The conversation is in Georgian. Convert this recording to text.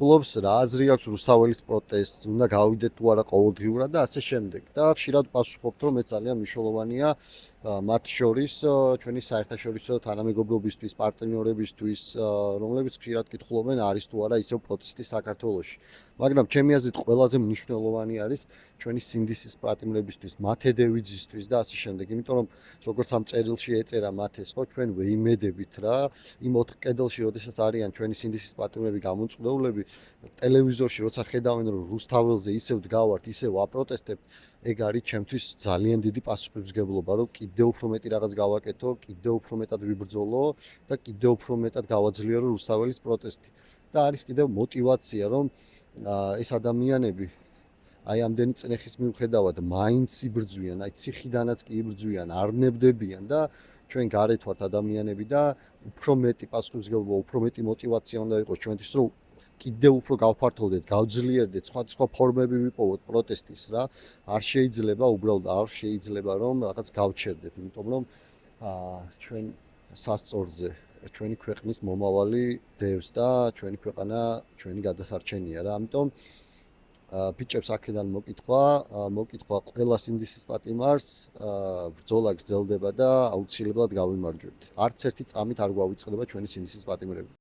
ფლობს რა აზრი აქვს რუსთაველის პროტესტს, უნდა გავიდეთ თუ არა ყოველდღიურად და ასე შემდეგ. და ხშირად პასუხობთ, რომ ეს ძალიან მნიშვნელოვანია მათ შორის ჩვენი საერთაშორისო თანამეგობრობისთვის, პარტნიორებისთვის, რომლებიც ხშირად კითხულობენ არის თუ არა ისევ პროტესტი საქართველოში. მაგრამ ჩემი აზრით ყველაზე მნიშვნელოვანი არის ჩვენი სინდისის პატიმრებისთვის, მათედევიძისთვის და ასე შემდეგ. იმიტომ რომ როგორც ამ წერილში ეწერა მათეს, ხო, ჩვენ ვეიმედებით რა, იმ 4 კედელში, როდესაც არიან ჩვენი სინდისის პატიმრები გამომწყდეულები, ტელევიზორში როცა ხედავენ რომ რუსთაველზე ისევ დგავართ, ისევ აპროტესტებთ, ეგ არის ჩემთვის ძალიან დიდი პასუხისმგებლობა, რომ კიდევ უფრო მეტი რაღაც გავაკეთო, კიდევ უფრო მეტად ვიბრძოლო და კიდევ უფრო მეტად გავაძლიერო რუსთაველის პროტესტი. და არის კიდევ мотиваცია, რომ ეს ადამიანები აი ამდენი წნეხის მიუხედავად მაინც იბრძვიან, აი ციხიდანაც კი იბრძვიან, არ ნებდებიან და ჩვენ გარეთ ვართ ადამიანები და უფრო მეტი პასუხისმგებლობა, უფრო მეტი мотиваცია უნდა იყოს ჩვენთვის, რომ კიდევ უფრო გავფართოვდეთ, გავძლიერდეთ, სხვა ფორმები ვიპოვოთ პროტესტის რა. არ შეიძლება, უბრალოდ არ შეიძლება რომ რაღაც გავჩერდეთ, იმიტომ რომ ჩვენ სასწორზე ჩვენი ქვეყნის მომავალი დევს და ჩვენი ქვეყანა ჩვენი გადასარჩენია რა. ამიტომ ბიჭებს აქედან მოკითხვა ყველა სინდისის პატიმარს, ბრძოლა გრძელდება და აუცილებლად გავიმარჯვებთ. არც ერთი წამით არ გვავიწყდება ჩვენი სინდისის პატიმრები.